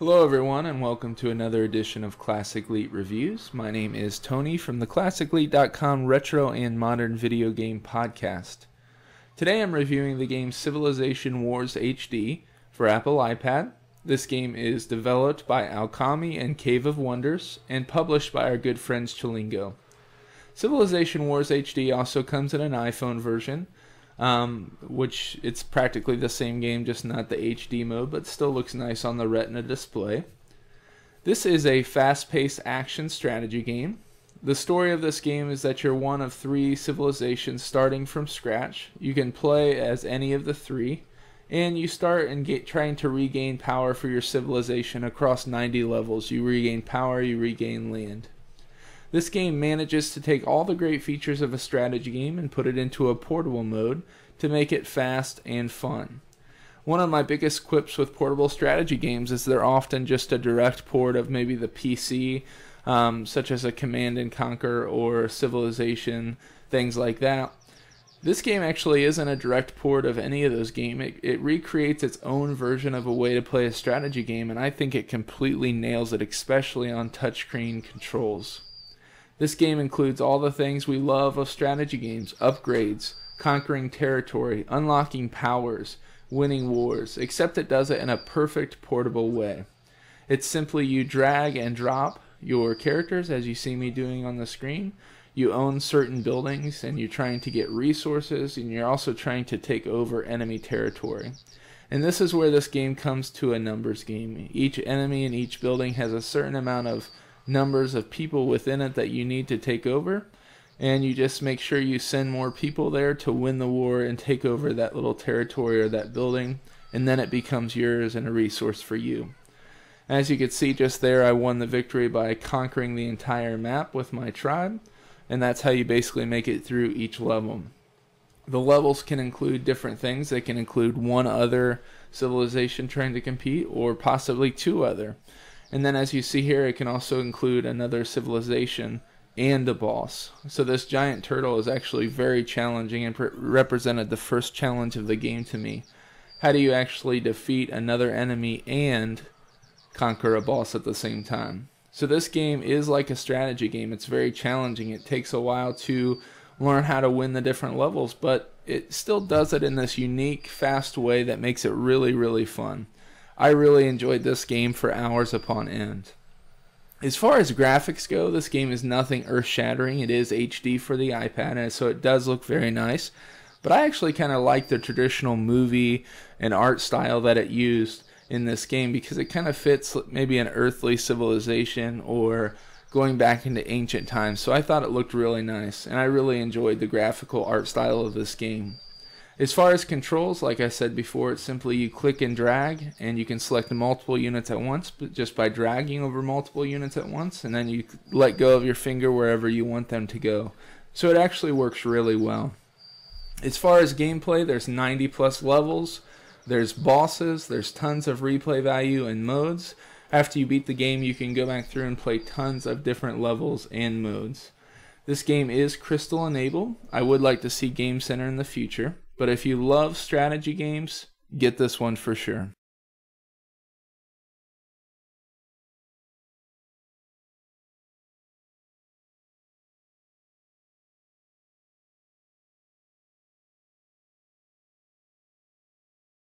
Hello everyone and welcome to another edition of Classic Elite Reviews. My name is Tony from the ClassicElite.com Retro and Modern Video Game Podcast. Today I'm reviewing the game Civilization Wars HD for Apple iPad. This game is developed by Alchemy and Cave of Wonders and published by our good friends Chilingo. Civilization Wars HD also comes in an iPhone version, which it's practically the same game, just not the HD mode, but still looks nice on the Retina display. This is a fast-paced action strategy game. The story of this game is that you're one of three civilizations starting from scratch. You can play as any of the three, and you start trying to regain power for your civilization across 90 levels. You regain power, you regain land. This game manages to take all the great features of a strategy game and put it into a portable mode to make it fast and fun. One of my biggest quips with portable strategy games is they're often just a direct port of maybe the PC, such as a Command and Conquer or Civilization, things like that. This game actually isn't a direct port of any of those games. It recreates its own version of a way to play a strategy game, and I think it completely nails it, especially on touchscreen controls. This game includes all the things we love of strategy games: upgrades, conquering territory, unlocking powers, winning wars, except it does it in a perfect portable way. It's simply you drag and drop your characters as you see me doing on the screen. You own certain buildings and you're trying to get resources, and you're also trying to take over enemy territory. And this is where this game comes to a numbers game. Each enemy in each building has a certain amount of numbers of people within it that you need to take over, and you just make sure you send more people there to win the war and take over that little territory or that building, and then it becomes yours and a resource for you. As you can see just there, I won the victory by conquering the entire map with my tribe, and that's how you basically make it through each level. The levels can include different things. They can include one other civilization trying to compete, or possibly two other. And then as you see here, it can also include another civilization and a boss. So this giant turtle is actually very challenging and represented the first challenge of the game to me. How do you actually defeat another enemy and conquer a boss at the same time? So this game is like a strategy game. It's very challenging. It takes a while to learn how to win the different levels, but it still does it in this unique, fast way that makes it really, really fun. I really enjoyed this game for hours upon end. As far as graphics go, this game is nothing earth-shattering. It is HD for the iPad, and so it does look very nice. But I actually kind of like the traditional movie and art style that it used in this game, because it kind of fits maybe an earthly civilization or going back into ancient times. So I thought it looked really nice, and I really enjoyed the graphical art style of this game. As far as controls, like I said before, it's simply you click and drag, and you can select multiple units at once just by dragging over multiple units at once, and then you let go of your finger wherever you want them to go. So it actually works really well. As far as gameplay, there's 90 plus levels, there's bosses, there's tons of replay value and modes. After you beat the game, you can go back through and play tons of different levels and modes. This game is Crystal enabled. I would like to see Game Center in the future. But if you love strategy games, get this one for sure.